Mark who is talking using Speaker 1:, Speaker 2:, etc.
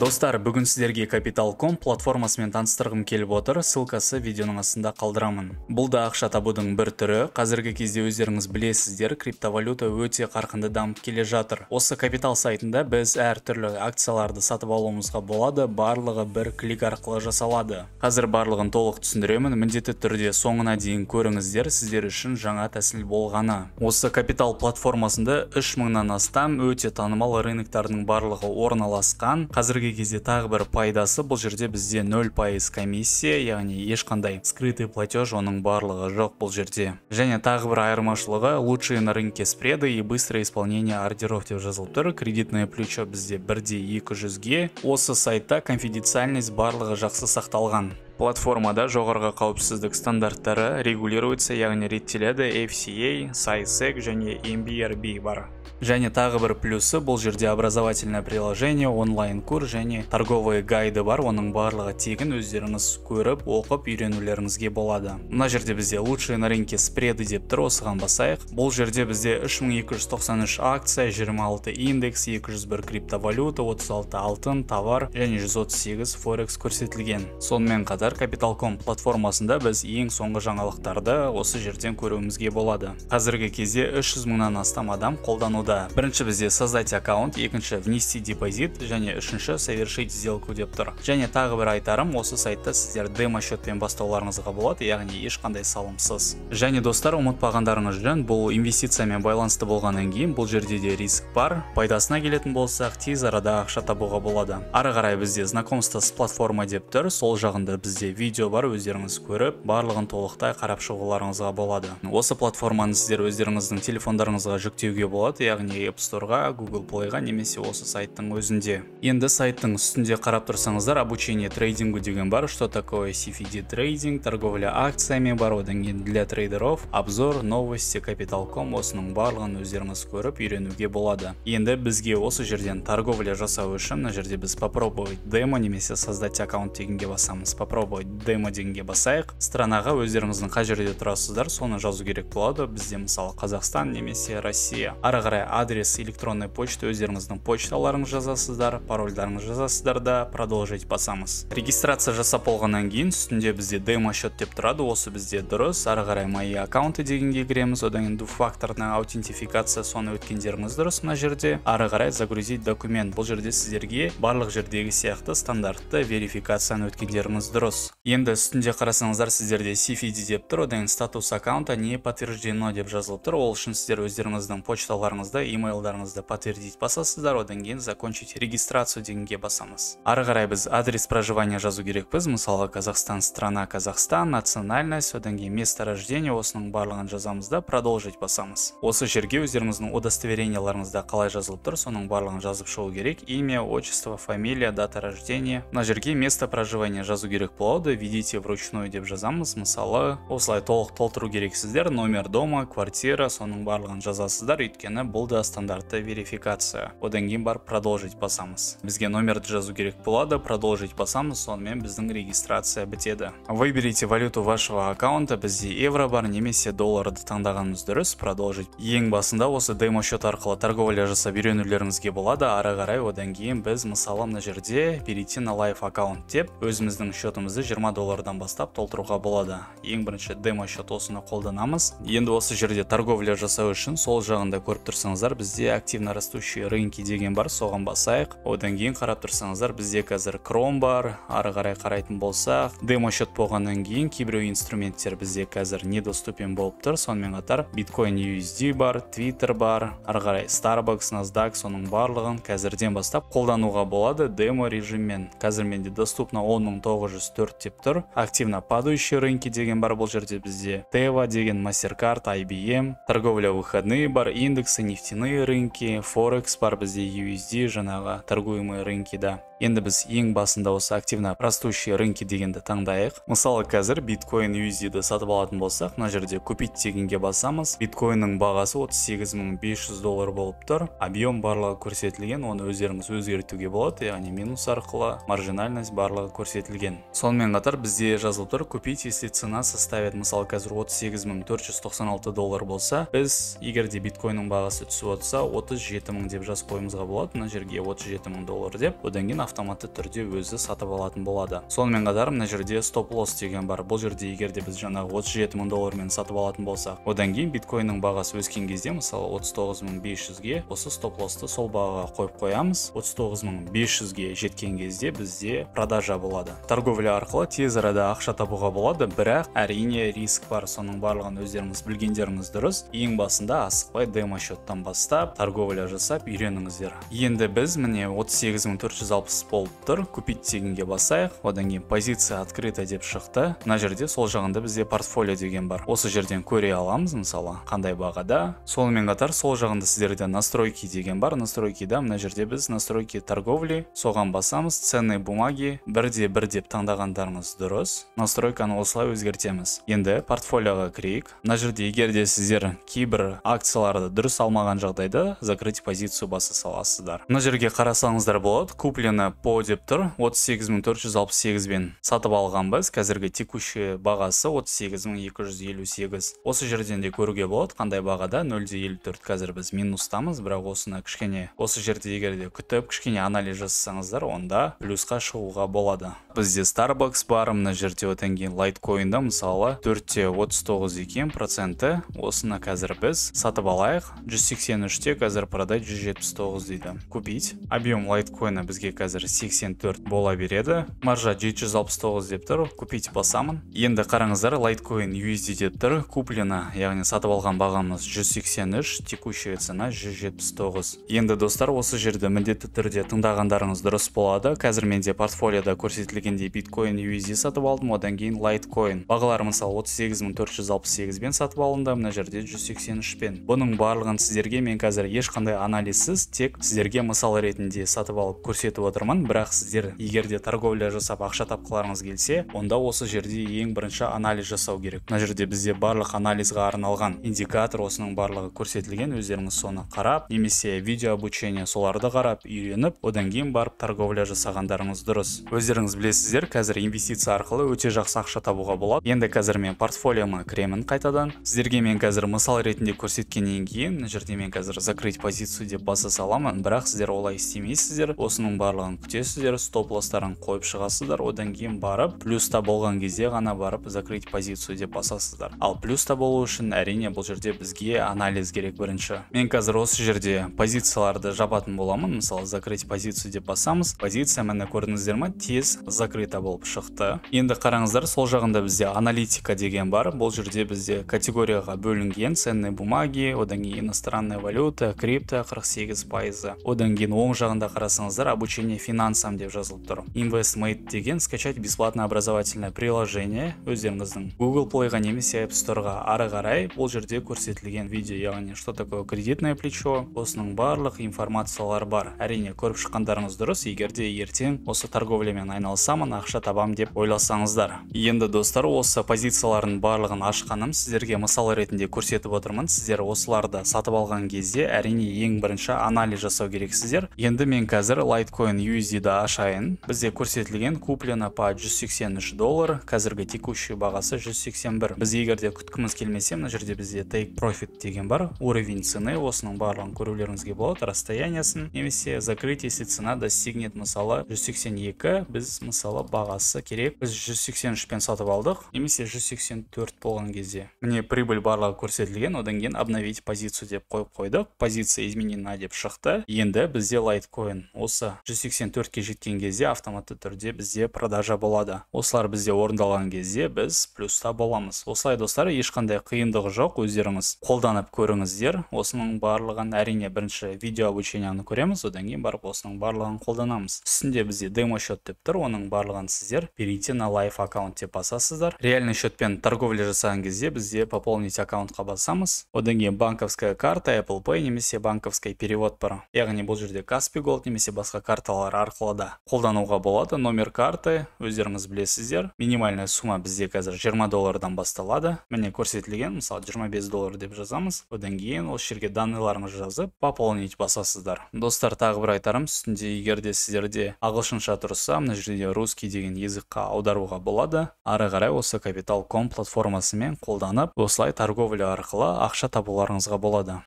Speaker 1: Достар, бүгін сіздерге Capital.com платформасымен таныстырғым келіп отыр, ссылкасы видеоның астында қалдырамын. Бұл да ақша табудың бір түрі. Қазіргі кезде өздеріңіз білесіздер, криптовалюта өте қарқынды дамып келе жатыр. Осы Capital сайтында біз әртүрлі акцияларды сатып алуымызға болады, барлығы бір клик арқылы жасалады. Қазір барлығын толық түсіндіремін, міндетті түрде соңына дейін көріңіздер, сіздер үшін жаңа тәсіл болғаны. Осы Capital платформасында 3000-нан астам өте танымал рыноктардың барлығы орналасқан. Қазіргі кезде тағы бір пайдасы, бұл жерде бізде 0% комиссия, яғни ешқандай скрытый платеж оның барлығы жоқ бұл жерде. Және тағы бір айырмашылығы, лучшие на рынке спреды и быстрое исполнение ордеров деп жазылып тұр. Кредитное плечо бізде 1/200-ге. Осы сайтта конфиденциальность барлығы жақсы сақталған. Платформада жоғарғы қауіпсіздік стандарттары регулируется, яғни реттеледі FCA, SISEC және MBRB бар. Және тағы бір плюсы, бұл жерде образовательное приложение, онлайн курс және торговые гайды бар, оның барлығы тегін, өздеріңіз көріп, оқып, үйренулеріңізге болады. Мына жерде бізде лучшие на рынке спреды деп тұр, осыған басайық. Бұл жерде бізде 3293 акция, 26 индекс, 201 криптовалюта, 36 алтын, товар және 138 форекс көрсетілген. Сонымен қатар Capital.com платформасында біз ең соңғы жаңалықтарды осы жерден көруімізге болады. Қазіргі кезде 300 000-нан астам адам қолдануда. Бірінші бізде создать аккаунт, екінші внести депозит және үшінші совершить сделку деп тұр. Және тағы бір айтарым, осы сайтта сіздер демо счетпен бастауларыңызға болады, яғни ешқандай салымсыз. Және достар, ұмытпағандарыңыз жөн, бұл инвестициямен байланысты болғаннан кейін бұл жерде де риск бар. Пайдасына келетін болсақ, тез арада ақша табуға болады. Ары қарай бізде знакомство с платформа деп тұр, сол жағында бізде видео бар, өздеріңіз көріп, барлығын толықтай қарап шығуларыңызға болады. Осы платформаны сіздер өздеріңіздің телефондарыңызға жүктеуге болады, яғни App Store-ға, Google Play-ға немесе осы сайттың өзінде. Енді сайттың үстінде қарап тұрсаңыздар, обучение трейдингу деген бар, что такое CFD трейдинг, торговля акциями бар, одан кейін для трейдеров, обзор, новости, Capital.com, осының барлығын өздеріңіз көріп, үйренуге болады. Енді бізге осы жерден торговля жасау үшін, мына жерде біз попробовать демо немесе создать аккаунт дегенге басамыз. Попробовать демо дегенге басайық. Странаға өздеріңіздің қай жерде тұрасыздар, соны жазу керек болады. Бізде мысалы Қазақстан немесе Россия. Ары қарай адрес электронной почты өздеріңіздің почталарыңыз жазасыздар, парольдарыңыз жазасыздар да продолжить басамыз. Регистрация жасап болғаннан кейін үстінде бізде демо счет деп тұрады, осы бізде дұрыс. Ары қарай мои аккаунты дегенге кіреміз, одан кейін двухфакторная аутентификация, соны өткендеріңіз дұрыс мына жерде. Ары қарай загрузить документ, бұл жерде сіздерге барлық жердегі сияқты стандартты верификацияны өткендеріңіз дұрыс. Енді үстінде қарасаңыздар, сіздерде CFD деп тұр, одан кейін статус аккаунта не подтверждено деп жазылып тұр. Ол үшін сіздер өздеріңіздің почталарыңызды, имейлдарыңызды подтвердить басасыздар, одан кейін закончить регистрацию дегенге басамыз. Ары қарай біз адрес проживания жазу керекпіз, мысалы Казахстан, страна Казахстан, национальность, одан кейін место рождения, осының барлығын жазамыз да продолжить басамыз. Осы жерге өздеріңіздің удостоверенияларыңызда қалай жазылып тұр, соның барлығын жазып шығу керек. Имя, отчество, фамилия, дата рождения. Мына жерге место проживания жазу керек болады, введите вручную деп жазамыз. Мысалы, осылай толық толтыру керексіздер, номер дома, квартира, соның барлығын жазасыздар, өйткені бұл да стандартты верификация. Одан кейін бар продолжить басамыз. Бізге номерді жазу керек болады, продолжить басамыз, сонымен біздің регистрация бітеді. Выберите валюту вашего аккаунта, бізде евро бар, немесе долларды таңдағанымыз дұрыс, продолжить. Ең басында осы демо счет арқылы торговля жасап үйренулеріңізге болады. Ары қарай одан кейін біз мысалы мына жерде перейти на лайф аккаунт деп өзіміздің счетымызды $20 бастап толтыруға болады. Ең бірінші демо счет осыны қолданамыз. Енді осы жерде торговля жасау үшін сол жағында көріп тұрсаңыздар, бізде активно растущие рынки деген бар, соған басайық. Одан кейін қарап тұрсаңыздар, бізде қазір кром бар. Ары қарай қарайтын болсақ, демо счет болғаннан кейін кейбір инструменттер бізде қазір недоступен болып тұр. Сонымен қатар Bitcoin USD бар, Twitter бар, ары қарай Starbucks, NASDAQ, соның барлығын қазірден бастап қолдануға болады демо режиммен. Қазір менде доступно 10904 деп тұр. Активно падающие рынки деген бар, бұл жерде бізде Teva деген, MasterCard, IBM, торговля выходные бар, индексы, нефтяные рынки, Форекс бар, бізде USD, жаңағы торгуемые рынки да. Енді біз ең басында осы активно растущие рынки дегенді таңдайық. Мысалы қазір биткоин USD-ді сатып алатын болсақ, мына жерде купить дегенге басамыз. Биткоиннің бағасы $38500 болып тұр. Объем барлығы көрсетілген, оны өздеріңіз өзгертуге болады, яғни минус арқылы маржинальность барлығы көрсетілген. Сонымен қатар бізде жазылып тұр, купить, если цена составит, мысалы қазір $38496 болса, біз егерде биткоиннің бағасы түсіп отырса $37000 деп жазып қойымызға болады. Мына жерге $37000 деп, одан кейін автоматты түрде өзі сатып алатын болады. Сонымен қатар мына жерде стоп лосс деген бар. Бұл жерде егер де біз жаңағы 37 мың доллармен сатып алатын болсақ, одан кейін биткоиннің бағасы өскен кезде, мысалы 39.500-ге осы стоп лоссты сол бағаға қойып қоямыз. 39.500-ге жеткен кезде бізде продажа болады. Торговля арқылы тез арада ақша табуға болады, бірақ әрине риск бар. Соның барлығын өздеріңіз білгендеріңіз дұрыс. Ең басында асықпай демо счеттан бастап торговля жасап үйреніңіздер. Енді біз міне 38.460 болып тұр. Купить дегенге басайық. Одан кейін позиция открыта деп шықты. Мына жерде сол жағында бізде портфолио деген бар. Осы жерден көре аламыз, мысалы, қандай бағада. Сонымен қатар сол жағында сіздерде настройки деген бар. Настройкида мына жерде біз настройки торговли, соған басамыз. Ценные бумаги 1-1 деп таңдағандарыңыз дұрыс. Настройканы осылай өзгертеміз. Енді портфолиоға кірейік. Мына жерде егер де сіздер кейбір акцияларды дұрыс алмаған жағдайда закрыть позицию баса саласыздар. Мына жерге қарасаңыздар болады. Куплено по деп тұр. 38.468 бен сатып алғанбыз. Қазіргі текущий бағасы 38.258. Осы жерден де көруге болады қандай бағада 0.54. Қазір біз минустамыз, бірақ осыны кішкене осы жерде егер де күтіп кішкене анализ жасасаңыздар, онда плюсқа шығуға болады. Бізде Starbucks бар, мына жерде одан кейін Litecoin'да мысалы 4.39 екен проценті. Осыны қазір біз сатып алайық. 183-те қазір продать 179 дейді. Купить. Объем Litecoin'a бізге қазір 84 бола береді. Маржа 769 деп тұр. Купить басамын. Енді қараңыздар, Litecoin USD деп тұр. Куплено, яғни сатып алған бағамыз 183, текущая цена 179. Енді достар, осы жерде міндетті түрде тыңдағандарыңыз дұрыс болады. Қазір менде портфолиода көрсетілгендей Bitcoin USD сатып алдым, одан кейін Litecoin. Бағалар мысалы 38.468 бен сатып алынды, мына жерде 183 бен. Бұның барлығын сіздерге мен қазір ешқандай анализсіз, тек сіздерге мысал ретінде сатып алып көрсетіп отырмын. Бірақ сіздер егерде торговля жасап ақша тапқыларыңыз келсе, онда осы жерде ең бірінші анализ жасау керек. Мына жерде бізде барлық анализға арналған индикатор, осының барлығы көрсетілген. Өздеріңіз соны қарап, немесе видео обучение соларды қарап, үйреніп, одан кейін барып торговля жасағандарыңыз дұрыс. Өздеріңіз білесіздер, қазір инвестиция арқылы өте жақсы ақша табуға болады. Енді қазір мен портфолиома кіремін қайтадан. Сіздерге мен қазір мысал ретінде көрсеткеннен кейін, мына жерде мен қазір закрыть позицию деп баса саламын, бірақ сіздер олай істемейсіздер. Осының барлығын күтесіздер, стоп лосстарын қойып шығасыздар, одан кейін барып плюста болған кезде ғана барып закрыть позицию деп басасыздар. Ал плюста болу үшін әрине бұл жерде бізге анализ керек бірінші. Мен қазір осы жерде позицияларды жабатын боламын. Мысалы, закрыть позицию деп басамыз. Позиция мені көрдіңіздер ме? Тез закрыта болып шықты. Енді қараңыздар, сол жағында бізде аналитика деген бар. Бұл жерде бізде категорияға бөлінген ценные бумаги, одан кейін иностранная валюта, крипто 48%. Одан кейін оң жағында қарасаңыздар, обучение финансам деп жазылып тұр. InvestMate деген скачать бесплатное образовательное приложение. Өздеріңіздің Google Play-ға немесе App Store-ға ары қарай бұл жерде көрсетілген видео, яғни что такое кредитное плечо, осының барлық информациялар бар. Әрине көріп шыққандарыңыз дұрыс, егерде ертең осы торговлямен айналысамын, ақша табам деп ойласаңыздар. Енді достар, осы позициялардың барлығын ашқаным сіздерге мысал ретінде көрсетіп отырмын. Сіздер осыларды сатып алған кезде әрине ең бірінші анализ жасау керексіздер. Енді мен қазір Litecoin USD-да ашайын. Бізде көрсетілген куплено по 183 доллар, қазіргі текущий бағасы 181. Біз егерде күткіміз келмесе, мына жерде бізде take profit деген бар, уровень цены, осының барлығын көрулеріңізге болады, расстояниясын, немесе закрыть, если цена достигнет мысалы 182, біз мысалы бағасы керек, біз 183 пен сатып алдық, немесе 184 болған кезде. Міне прибыль барлығы көрсетілген, одан кейін обновить позицию деп қойып қойдық, позиция изменена деп шықты. Енді бізде Litecoin осы 184-ке жеткен кезде автоматты түрде бізде продажа болады. Осылар бізде орындалған кезде біз плюста боламыз. Осылай достар, ешқандай қиындығы жоқ, өздеріңіз қолданып көріңіздер. Осының барлығын әрине бірінші видео обученияны көреміз, одан кейін барып осының барлығын қолданамыз. Үстінде бізде демо счет деп тұр, оның барлығын сіздер перейти на лайф аккаунт деп басасыздар. Реальный счетпен торговля жасаған кезде бізде пополнить аккаунтқа басамыз. Одан кейін банковская карта, Apple Pay немесе банковский перевод бар. Яғни бұл жерде Kaspi Gold немесе басқа карталар арқылы да қолдануға болады. Номер карты өздеріңіз білесіздер. Минимальная сумма бізде қазір 20 доллардан басталады. Міне көрсетілген, мысалы 25 доллар деп жазамыз. Одан кейін осы жерге данныйларыңыз жазып, пополнить басасыздар. Достар, тағы бір айтарым, үстінде егерде сіздерде ағылшынша тұрса, мына жерде русский деген языққа аударуға болады. Ары қарай осы Capital.com платформасымен қолданып, осылай торговля арқылы ақша табуларыңызға болады.